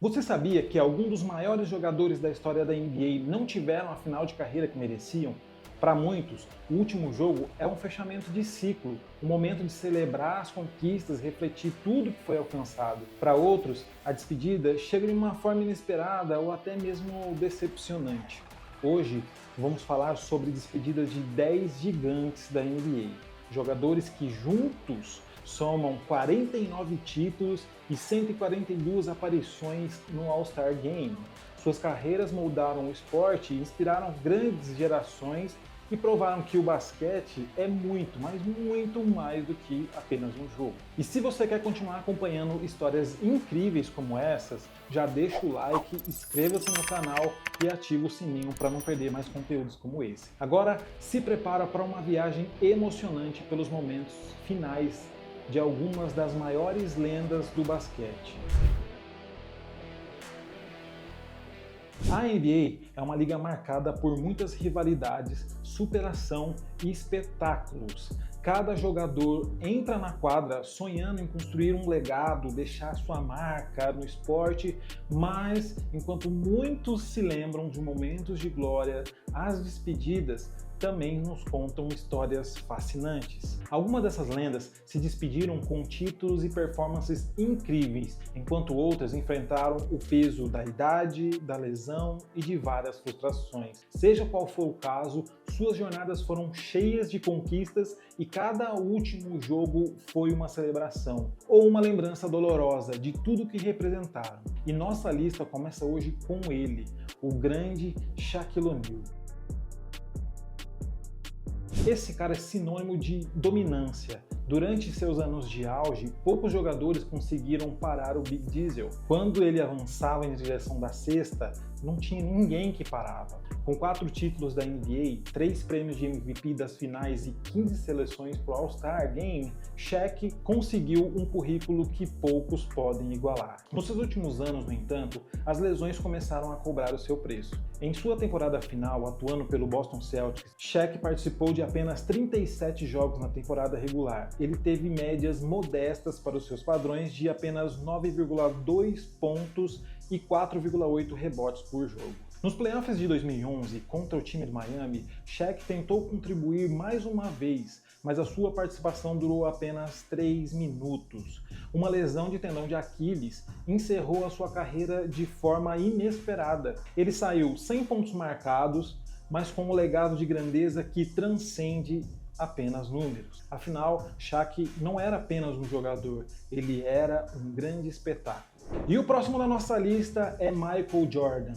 Você sabia que alguns dos maiores jogadores da história da NBA não tiveram a final de carreira que mereciam? Para muitos, o último jogo é um fechamento de ciclo, um momento de celebrar as conquistas, refletir tudo que foi alcançado. Para outros, a despedida chega de uma forma inesperada ou até mesmo decepcionante. Hoje, vamos falar sobre despedidas de 10 gigantes da NBA, jogadores que juntos somam 49 títulos e 142 aparições no All-Star Game. Suas carreiras moldaram o esporte, inspiraram grandes gerações e provaram que o basquete é muito, mas muito mais do que apenas um jogo. E se você quer continuar acompanhando histórias incríveis como essas, já deixa o like, inscreva-se no canal e ativa o sininho para não perder mais conteúdos como esse. Agora, se prepara para uma viagem emocionante pelos momentos finais de algumas das maiores lendas do basquete. A NBA é uma liga marcada por muitas rivalidades, superação e espetáculos. Cada jogador entra na quadra sonhando em construir um legado, deixar sua marca no esporte, mas enquanto muitos se lembram de momentos de glória, as despedidas também nos contam histórias fascinantes. Algumas dessas lendas se despediram com títulos e performances incríveis, enquanto outras enfrentaram o peso da idade, da lesão e de várias frustrações. Seja qual for o caso, suas jornadas foram cheias de conquistas e cada último jogo foi uma celebração ou uma lembrança dolorosa de tudo que representaram. E nossa lista começa hoje com ele, o grande Shaquille O'Neal. Esse cara é sinônimo de dominância. Durante seus anos de auge, poucos jogadores conseguiram parar o Big Diesel. Quando ele avançava em direção da cesta, não tinha ninguém que parava. Com 4 títulos da NBA, 3 prêmios de MVP das finais e 15 seleções para o All-Star Game, Shaq conseguiu um currículo que poucos podem igualar. Nos seus últimos anos, no entanto, as lesões começaram a cobrar o seu preço. Em sua temporada final, atuando pelo Boston Celtics, Shaq participou de apenas 37 jogos na temporada regular. Ele teve médias modestas para os seus padrões de apenas 9,2 pontos e 4,8 rebotes por jogo. Nos playoffs de 2011, contra o time do Miami, Shaq tentou contribuir mais uma vez, mas a sua participação durou apenas 3 minutos. Uma lesão de tendão de Aquiles encerrou a sua carreira de forma inesperada. Ele saiu sem pontos marcados, mas com um legado de grandeza que transcende apenas números. Afinal, Shaq não era apenas um jogador, ele era um grande espetáculo. E o próximo da nossa lista é Michael Jordan.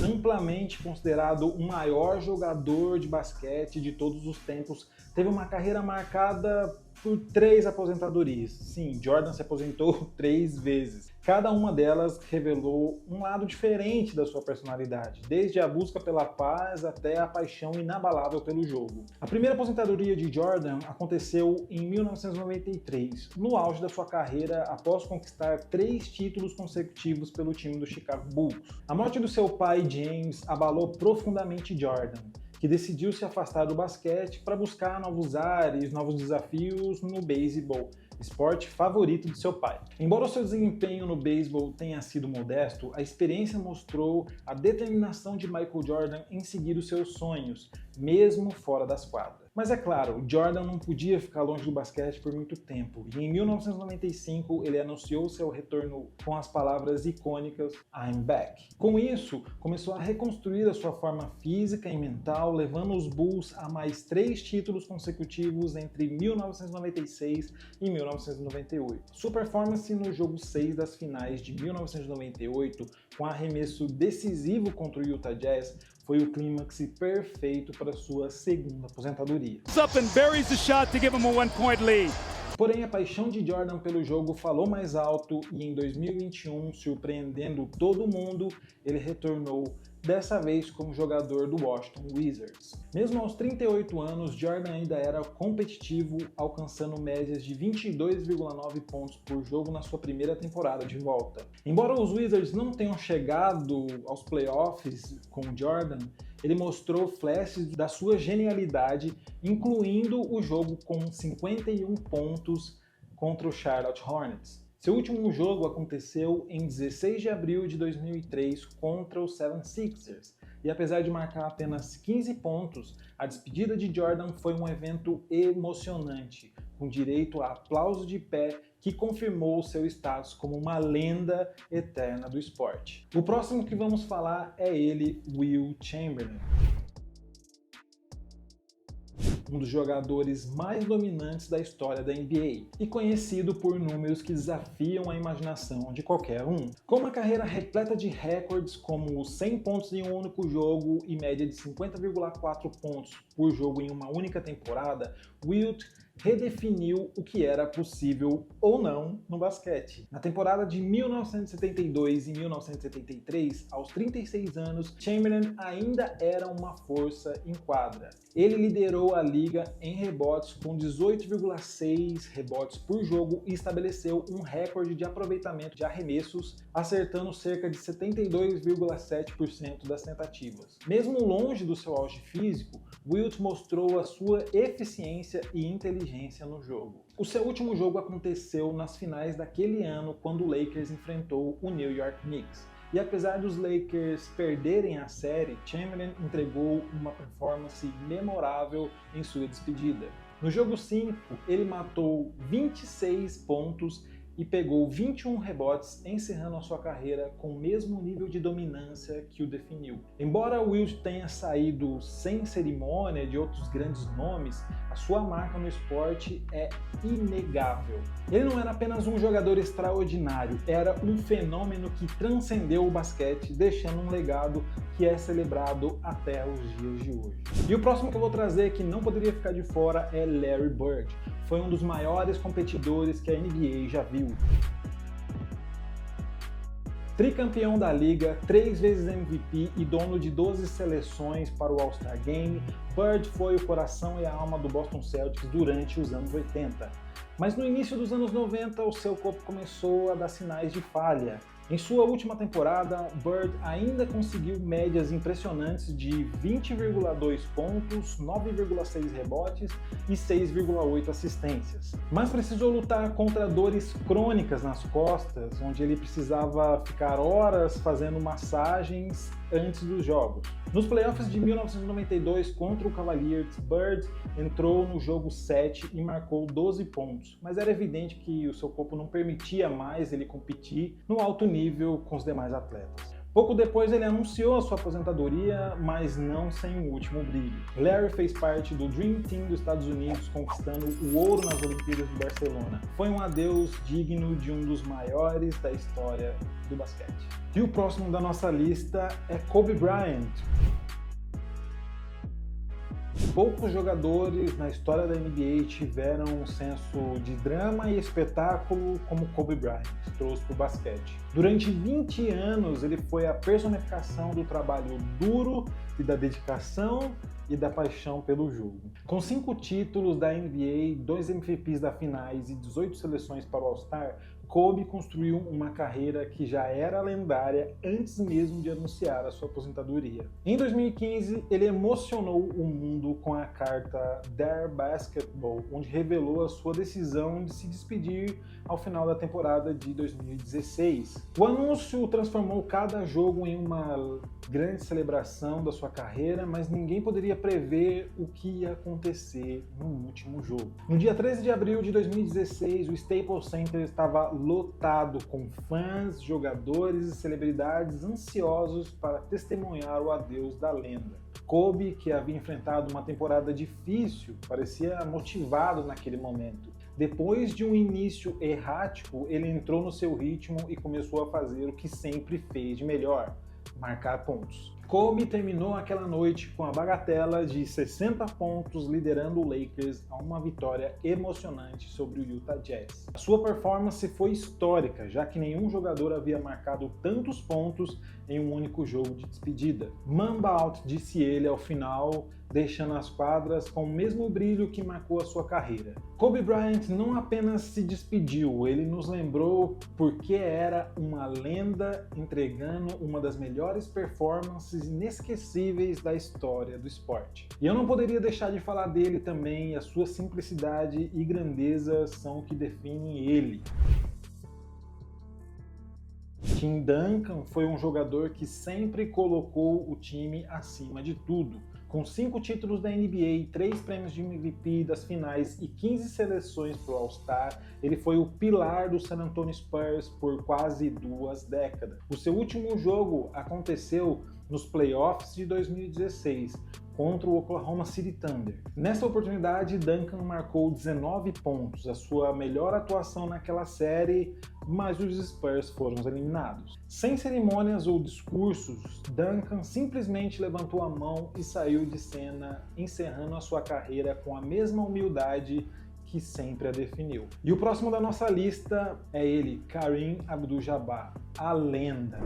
Amplamente considerado o maior jogador de basquete de todos os tempos, teve uma carreira marcada por 3 aposentadorias. Sim, Jordan se aposentou 3 vezes. Cada uma delas revelou um lado diferente da sua personalidade, desde a busca pela paz até a paixão inabalável pelo jogo. A primeira aposentadoria de Jordan aconteceu em 1993, no auge da sua carreira após conquistar 3 títulos consecutivos pelo time do Chicago Bulls. A morte do seu pai, James, abalou profundamente Jordan, que decidiu se afastar do basquete para buscar novos ares, novos desafios no beisebol, esporte favorito de seu pai. Embora o seu desempenho no beisebol tenha sido modesto, a experiência mostrou a determinação de Michael Jordan em seguir os seus sonhos, mesmo fora das quadras. Mas é claro, Jordan não podia ficar longe do basquete por muito tempo, e em 1995 ele anunciou seu retorno com as palavras icônicas "I'm back". Com isso, começou a reconstruir a sua forma física e mental, levando os Bulls a mais 3 títulos consecutivos entre 1996 e 1998. Sua performance no jogo 6 das finais de 1998, com arremesso decisivo contra o Utah Jazz, foi o clímax perfeito para sua segunda aposentadoria. Up and buries the shot to give him a 1-point lead. Porém, a paixão de Jordan pelo jogo falou mais alto e em 2021, surpreendendo todo mundo, ele retornou, dessa vez como jogador do Washington Wizards. Mesmo aos 38 anos, Jordan ainda era competitivo, alcançando médias de 22,9 pontos por jogo na sua primeira temporada de volta. Embora os Wizards não tenham chegado aos playoffs com Jordan, ele mostrou flashes da sua genialidade, incluindo o jogo com 51 pontos contra o Charlotte Hornets. Seu último jogo aconteceu em 16 de abril de 2003 contra os 76ers, e apesar de marcar apenas 15 pontos, a despedida de Jordan foi um evento emocionante, com direito a aplauso de pé que confirmou seu status como uma lenda eterna do esporte. O próximo que vamos falar é ele, Wilt Chamberlain. Um dos jogadores mais dominantes da história da NBA e conhecido por números que desafiam a imaginação de qualquer um. Com uma carreira repleta de recordes como 100 pontos em um único jogo e média de 50,4 pontos por jogo em uma única temporada, Wilt redefiniu o que era possível ou não no basquete. Na temporada de 1972 e 1973, aos 36 anos, Chamberlain ainda era uma força em quadra. Ele liderou a liga em rebotes com 18,6 rebotes por jogo e estabeleceu um recorde de aproveitamento de arremessos, acertando cerca de 72,7% das tentativas. Mesmo longe do seu auge físico, Wilt mostrou a sua eficiência e inteligência no jogo. O seu último jogo aconteceu nas finais daquele ano, quando o Lakers enfrentou o New York Knicks. E apesar dos Lakers perderem a série, Chamberlain entregou uma performance memorável em sua despedida. No jogo 5, ele matou 26 pontos e pegou 21 rebotes, encerrando a sua carreira com o mesmo nível de dominância que o definiu. Embora Wilt tenha saído sem cerimônia de outros grandes nomes, a sua marca no esporte é inegável. Ele não era apenas um jogador extraordinário, era um fenômeno que transcendeu o basquete, deixando um legado que é celebrado até os dias de hoje. E o próximo que eu vou trazer, que não poderia ficar de fora, é Larry Bird. Foi um dos maiores competidores que a NBA já viu. Tricampeão da liga, 3 vezes MVP e dono de 12 seleções para o All-Star Game, Bird foi o coração e a alma do Boston Celtics durante os anos 80. Mas no início dos anos 90, o seu corpo começou a dar sinais de falha. Em sua última temporada, Bird ainda conseguiu médias impressionantes de 20,2 pontos, 9,6 rebotes e 6,8 assistências. Mas precisou lutar contra dores crônicas nas costas, onde ele precisava ficar horas fazendo massagens antes dos jogos. Nos playoffs de 1992 contra o Cavaliers, Bird entrou no jogo 7 e marcou 12 pontos, mas era evidente que o seu corpo não permitia mais ele competir no alto nível com os demais atletas. Pouco depois ele anunciou a sua aposentadoria, mas não sem o último brilho. Larry fez parte do Dream Team dos Estados Unidos, conquistando o ouro nas Olimpíadas de Barcelona. Foi um adeus digno de um dos maiores da história do basquete. E o próximo da nossa lista é Kobe Bryant. Poucos jogadores na história da NBA tiveram um senso de drama e espetáculo como Kobe Bryant trouxe para o basquete. Durante 20 anos, ele foi a personificação do trabalho duro e da dedicação e da paixão pelo jogo. Com 5 títulos da NBA, 2 MVPs da finais e 18 seleções para o All-Star, Kobe construiu uma carreira que já era lendária antes mesmo de anunciar a sua aposentadoria. Em 2015, ele emocionou o mundo com a carta Dare Basketball, onde revelou a sua decisão de se despedir ao final da temporada de 2016. O anúncio transformou cada jogo em uma grande celebração da sua carreira, mas ninguém poderia prever o que ia acontecer no último jogo. No dia 13 de abril de 2016, o Staples Center estava lotado com fãs, jogadores e celebridades ansiosos para testemunhar o adeus da lenda. Kobe, que havia enfrentado uma temporada difícil, parecia motivado naquele momento. Depois de um início errático, ele entrou no seu ritmo e começou a fazer o que sempre fez de melhor: marcar pontos. Kobe terminou aquela noite com a bagatela de 60 pontos, liderando o Lakers a uma vitória emocionante sobre o Utah Jazz. A sua performance foi histórica, já que nenhum jogador havia marcado tantos pontos em um único jogo de despedida. Mamba out, disse ele ao final, deixando as quadras com o mesmo brilho que marcou a sua carreira. Kobe Bryant não apenas se despediu, ele nos lembrou porque era uma lenda, entregando uma das melhores performances inesquecíveis da história do esporte. E eu não poderia deixar de falar dele também, a sua simplicidade e grandeza são o que definem ele. Tim Duncan foi um jogador que sempre colocou o time acima de tudo. Com 5 títulos da NBA, 3 prêmios de MVP das finais e 15 seleções para o All-Star, ele foi o pilar do San Antonio Spurs por quase 2 décadas. O seu último jogo aconteceu nos playoffs de 2016, contra o Oklahoma City Thunder. Nessa oportunidade, Duncan marcou 19 pontos, a sua melhor atuação naquela série, mas os Spurs foram eliminados. Sem cerimônias ou discursos, Duncan simplesmente levantou a mão e saiu de cena, encerrando a sua carreira com a mesma humildade que sempre a definiu. E o próximo da nossa lista é ele, Kareem Abdul-Jabbar, a lenda.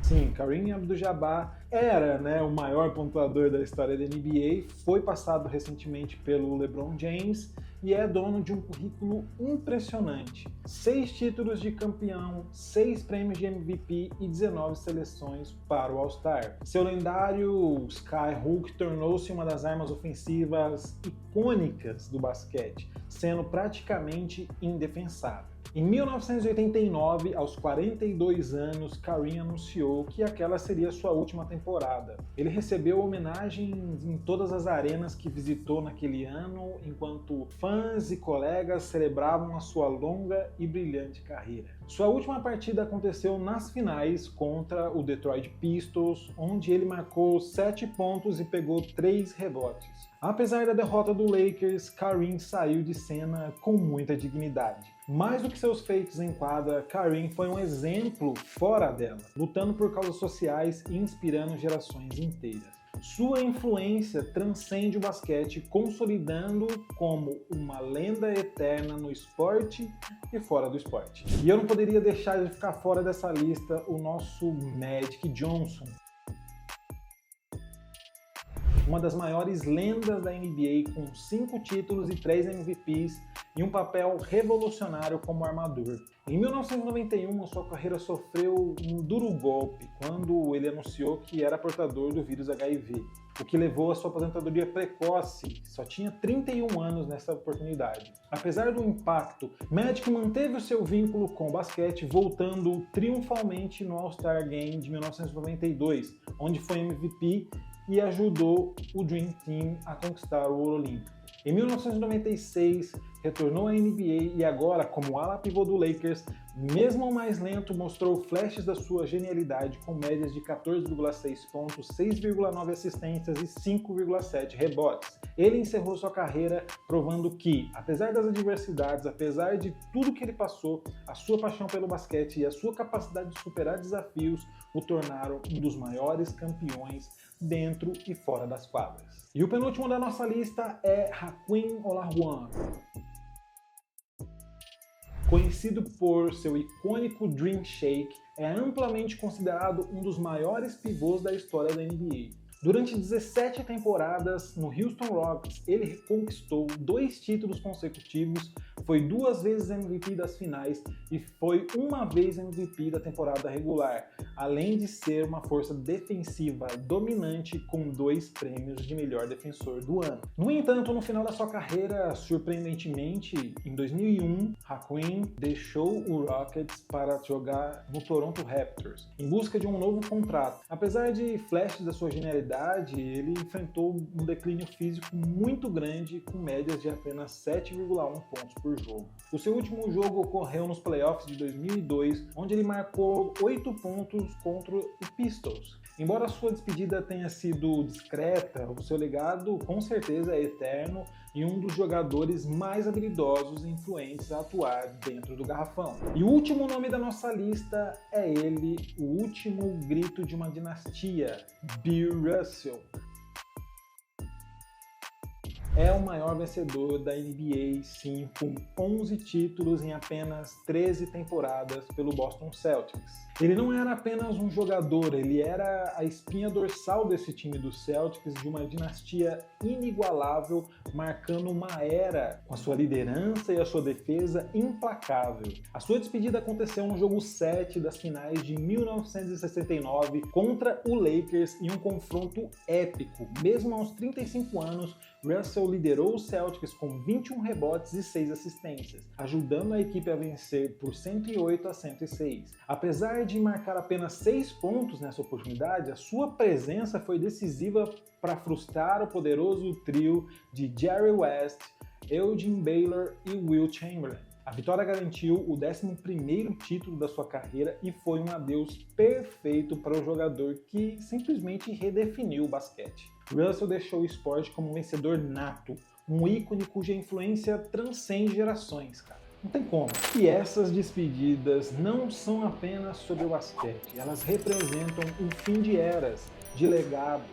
Sim, Kareem Abdul-Jabbar era o maior pontuador da história da NBA, foi passado recentemente pelo LeBron James e é dono de um currículo impressionante. 6 títulos de campeão, 6 prêmios de MVP e 19 seleções para o All-Star. Seu lendário Skyhook tornou-se uma das armas ofensivas icônicas do basquete, sendo praticamente indefensável. Em 1989, aos 42 anos, Kareem anunciou que aquela seria sua última temporada. Ele recebeu homenagens em todas as arenas que visitou naquele ano, enquanto fãs e colegas celebravam a sua longa e brilhante carreira. Sua última partida aconteceu nas finais contra o Detroit Pistons, onde ele marcou 7 pontos e pegou 3 rebotes. Apesar da derrota do Lakers, Kareem saiu de cena com muita dignidade. Mais do que seus feitos em quadra, Kareem foi um exemplo fora dela, lutando por causas sociais e inspirando gerações inteiras. Sua influência transcende o basquete, consolidando como uma lenda eterna no esporte e fora do esporte. E eu não poderia deixar de ficar fora dessa lista o nosso Magic Johnson, uma das maiores lendas da NBA, com 5 títulos e 3 MVPs e um papel revolucionário como armador. Em 1991, a sua carreira sofreu um duro golpe quando ele anunciou que era portador do vírus HIV, o que levou à sua aposentadoria precoce. Só tinha 31 anos nessa oportunidade. Apesar do impacto, Magic manteve o seu vínculo com o basquete, voltando triunfalmente no All-Star Game de 1992, onde foi MVP e ajudou o Dream Team a conquistar o ouro olímpico. Em 1996, retornou à NBA e agora, como ala pivô do Lakers, mesmo mais lento, mostrou flashes da sua genialidade com médias de 14,6 pontos, 6,9 assistências e 5,7 rebotes. Ele encerrou sua carreira provando que, apesar das adversidades, apesar de tudo que ele passou, a sua paixão pelo basquete e a sua capacidade de superar desafios o tornaram um dos maiores campeões dentro e fora das quadras. E o penúltimo da nossa lista é Hakeem Olajuwon. Conhecido por seu icônico Dream Shake, é amplamente considerado um dos maiores pivôs da história da NBA. Durante 17 temporadas no Houston Rockets, ele conquistou 2 títulos consecutivos, foi 2 vezes MVP das finais e foi 1 vez MVP da temporada regular, além de ser uma força defensiva dominante com 2 prêmios de melhor defensor do ano. No entanto, no final da sua carreira, surpreendentemente, em 2001, Hakeem deixou o Rockets para jogar no Toronto Raptors, em busca de um novo contrato. Apesar de flashes da sua genialidade, ele enfrentou um declínio físico muito grande, com médias de apenas 7,1 pontos por jogo. O seu último jogo ocorreu nos playoffs de 2002, onde ele marcou 8 pontos contra o Pistons. Embora sua despedida tenha sido discreta, o seu legado com certeza é eterno e um dos jogadores mais habilidosos e influentes a atuar dentro do garrafão. E o último nome da nossa lista é ele, o último grito de uma dinastia, Bill Russell. É o maior vencedor da NBA, sim, com 11 títulos em apenas 13 temporadas pelo Boston Celtics. Ele não era apenas um jogador, ele era a espinha dorsal desse time do Celtics, de uma dinastia inigualável, marcando uma era com a sua liderança e a sua defesa implacável. A sua despedida aconteceu no jogo 7 das finais de 1969 contra o Lakers em um confronto épico. Mesmo aos 35 anos, Russell liderou o Celtics com 21 rebotes e 6 assistências, ajudando a equipe a vencer por 108-106. Apesar de marcar apenas 6 pontos nessa oportunidade, a sua presença foi decisiva para frustrar o poderoso trio de Jerry West, Elgin Baylor e Wilt Chamberlain. A vitória garantiu o 11º título da sua carreira e foi um adeus perfeito para o jogador que simplesmente redefiniu o basquete. Russell deixou o esporte como um vencedor nato, um ícone cuja influência transcende gerações, cara. Não tem como. E essas despedidas não são apenas sobre o basquete, elas representam o fim de eras, de legados,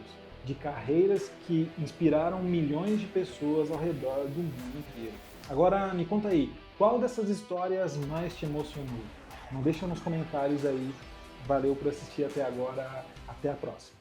de carreiras que inspiraram milhões de pessoas ao redor do mundo inteiro. Agora me conta aí, qual dessas histórias mais te emocionou? Não deixa nos comentários aí. Valeu por assistir até agora. Até a próxima.